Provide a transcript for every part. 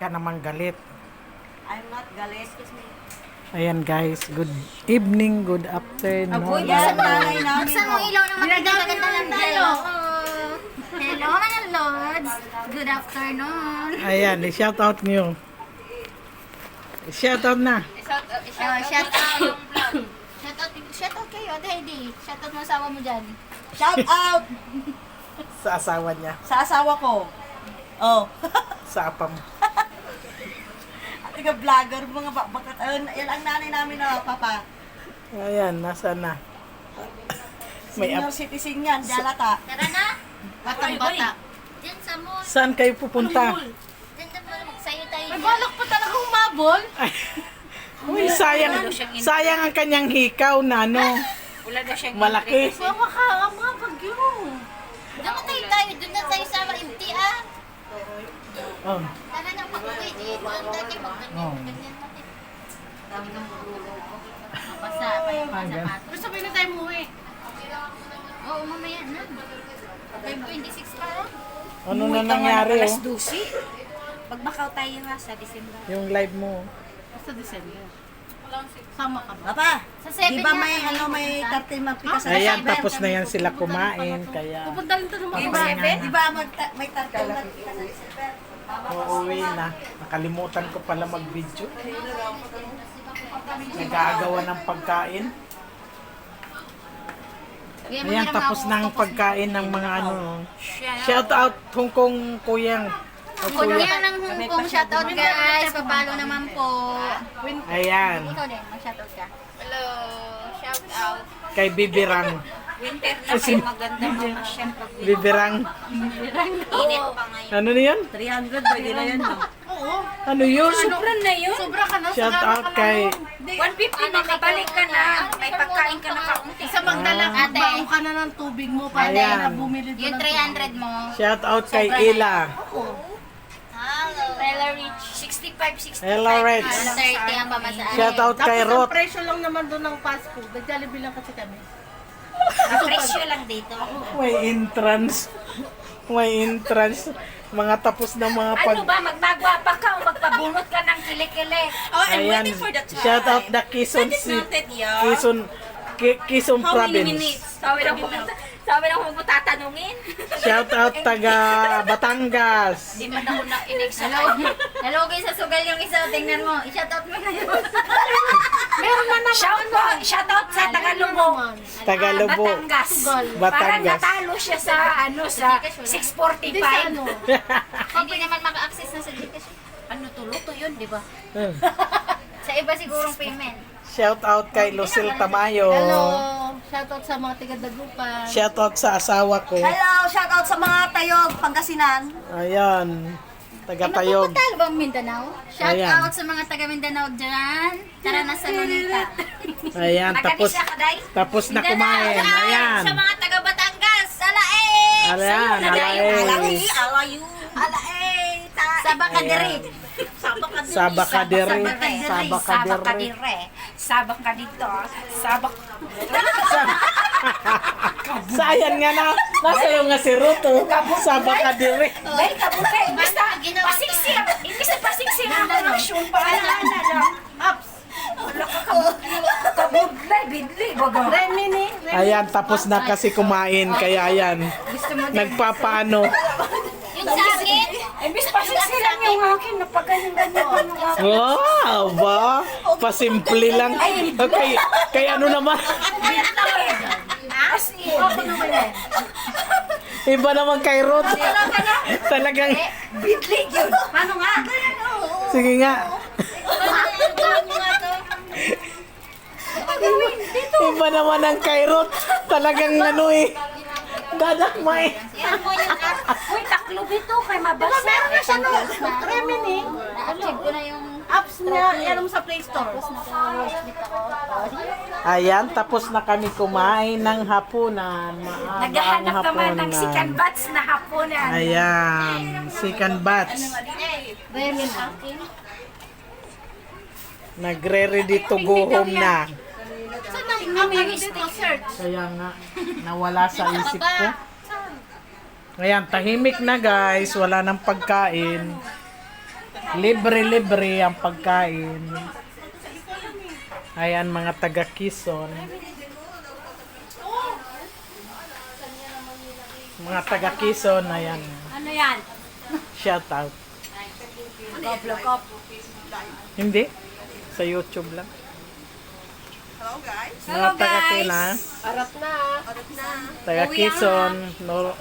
ka naman galit. I'm not galit. Ayan guys, good evening, good afternoon. Aboy, yan, nanay namin. Buksan mo ilaw na maganda-ganda ng hello. Hello mga lords. Good afternoon. Ayan, i-shout out niyo. I-shout out na. Shout out. Shout out kayo, Daddy. Shout out mo asawa mo dyan. Shout out Sa asawa niya. sa asawa ko. Oh. Sa apam. Tiga vlogger, mga bakat. Yan ang nanay namin na papa. Ayan, nasa na. May Senior citizen yan, Jalata. Tara na. Batang bata. Diyan sa mall. Saan kayo pupunta? Diyan sa mall. Magsayo tayo. May balak pa talaga humabol. Uy, sayang ang kanyang hikaw na ano. Malaki. Mga bagyo. Doon na tayo. Doon na tayo sa MTA. Oh. Tara na pag-uwi. Doon tayo Oh. magganyan natin. Basa pa yung mga sapatos. Pero sabay na tayo muwi. Oo, mamaya na. 5:26 pa lang. Ano na nangyari oh? 12. Magbakaw tayo nga sa December. Yung live mo. Basta December. Sama ka ba? Papa, Sa 7 di ba na, may ano may 30 mapika sa Ayan, tapos na yan sila kumain. Kaya Pupunta rin ito ng mga Diba, bayan. di ba may 30 mapika sa December? uuwi na. Nakalimutan ko pala mag-video. Nag-aagawa ng pagkain. Ayan, tapos na ang pagkain ng mga ano. Shout out Hong Kong Kuyang. O, Kuya kuya. ng Hong Kong, shoutout guys. Papalo naman po. Ayan, Ikaw din, mag-shoutout ka. Hello, shoutout. kay Bibirang. Winter na kayo maganda mga syempre. Bibirang. Init pa ngayon. Ano na yun? 300 pwede na yan, no? Ano yun? Sobra na yun. Sobra ka na. Shout out kay 150 makabalik ka na. May pagkain ka na kaunti. Sa Magdala, Ate. baon ka na ng tubig mo para Ayan. na bumili doon Yung ng 300 mo. Shout out kay Ila. Hello. Bella Rich. 65, 65. Ella Rex. 30 ang pamasaan. Shout out kay Tapos Rot. ang presyo lang naman doon ng fast food. Nag-Jollibee lang kasi kami. Ang presyo lang dito. May entrance. May entrance. Mga tapos na mga pag... Ano ba, magmagwapa ka o magpabunot ka ng kilikili? Oh, I'm Ayan. waiting for the time. Shout out the Quezon Quezon How many province. minutes? Sabi na kung tatanungin. Shout out taga Batangas. Di man ako nakinig sa Hello guys, sa sugal yung isa. Tingnan mo. I-shoutout mo na yun. Meron na naman. Shoutout sa Tagalubong. Tagalubo. Batangas. Parang Batangas. natalo siya sa sa 645. Hindi sa ano. Hindi naman maka-access na sa Gcash. Ano to, luto yun, di ba? Sa iba sigurong payment. Shout out kay Lucille Tamayo. Hello. Shoutout sa mga taga-Dagupan. Shout out sa asawa ko. Hello, shout out sa mga Tayog, Pangasinan. Ayan. Taga Tayog. Magpapatalo ba ang Mindanao? Shout Ayan. out sa mga taga Mindanao dyan. Tara na sa Lunita. Ayan, tapos Taganisa ka, day? tapos na kumain. Ayan. Sa mga taga Batangas. Alae! Ayan, Alawi, alay. alayu. Alae! Sa Bakadiri. Sabak kadiri. Sabak Sabak ka kadiri. dire. Sabak ka dito. Sabak. Sayang nga na. Nasayo nga si Ruto. Sabak kadiri. Day, kabukay. Basta, pasiksir. Imbis na pasiksir ako ng show. Paalala lang. Ups. Kabudlay, bidli. Baga. Remini. Ayan, tapos na kasi kumain. Kaya ayan. Nagpapaano. Yung sa akin, Imbis pasiksir lang yung akin. Napagaling-galing. Wow, ba? Pasimple lang. Okay, kay ano naman? As in. Iba naman kay Ruth. Talagang, Bidli yun. Paano nga? sige nga. Iba naman ang kay Ruth. Talagang ano eh. Dadakma eh. yan mo yung Uy, taklo dito kay mabasa. Meron na siya no. Remini. na-achieve ko na yung Apps niya. Yan mo sa Play Store. Ayan, tapos na kami kumain ng hapunan. Maaga ang Naghahanap naman ng hapunan. second batch na hapunan. Ayan, second batch. Remini akin. Nagre-ready to go home na. Saan ang dito search? Kaya nga, nawala sa isip ko. Ayan, tahimik na guys. Wala nang pagkain. Libre-libre ang pagkain. Ayan, mga taga Quezon. Mga taga Quezon, ayan. Ano yan? Shout out. Vlog. Hindi. Sa YouTube lang. Hello guys. Mga taga Kina. Arap na. Arap na. Taga Quezon. No,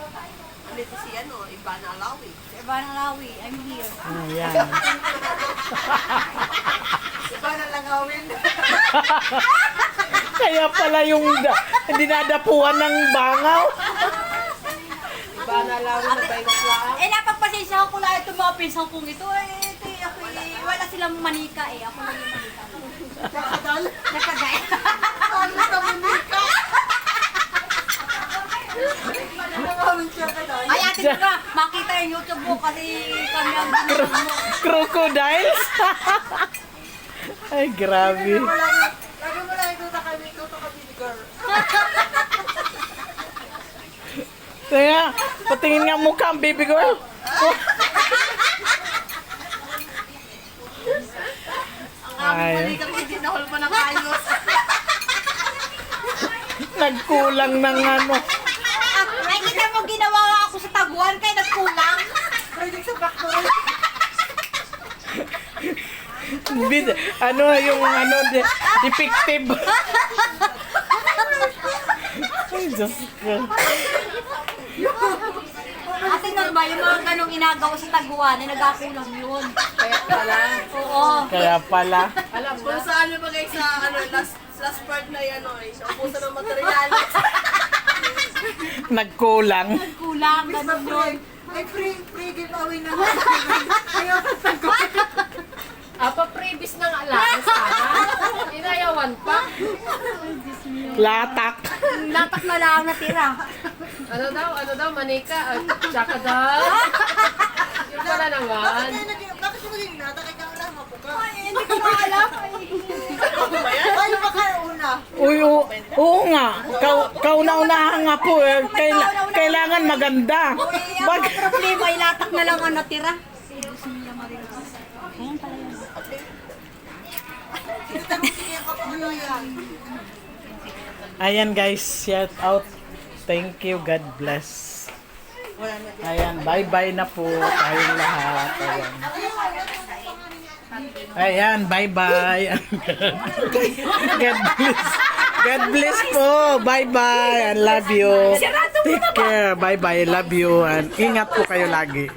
Dito si Ivan Alawi. Ivan Alawi, I'm here. ayan. Ivan Alangawin. Kaya pala yung dinadapuan ng bangaw. Iba na lang na ba yung Napagpasensya ko lang itong mga pinsan kong ito. Wala silang manika eh. Ako lang yung manika. Nakagaya. Ano sa Monica? Alangawin siya ka doon. Ay, ate diba, makita yung YouTube mo kasi kami ang ginagawa mo. Crocodiles. Ay, grabe. Lagi mo lang ito kami ni girl. Kaya, patingin nga mukha ang baby girl. Ay, Hindi na pa ng ayos. nagkulang ng ano. Ay, kita mo ginawa ako sa taguan kaya nagkulang. Project sa factory. Ano yung ano, defective. Ay, Diyos ko. Ate normal, yung mga ganong inagawa sa taguan, nagakulang yun. Kaya pala. Oo. Kaya pala. Alam mo. Kung saan ba guys sa last part na yan naubusan ng materyales. Nagkulang. Kulang, ganun yun. Ay, free giveaway na nga. Previous ng alas sana. Inayawan pa. Latak. Latak na lang natira. Ano daw, manika. Tsaka daw. Yung pala naman. Bakit mo naging nata? Kaya ka lang mabuka. Hindi ko maalam. Ay, baka una. Uy, oo nga. Kauna-unahan nga po. Kailangan maganda. Ang problema ay latak na lang ang natira. Ayan guys, shout out. Thank you, God bless. Ayan, bye-bye na po tayong lahat. Ayan, bye-bye. God bless. God bless po. Bye-bye. I love you. Take care. Bye-bye. I love you. And ingat po kayo lagi.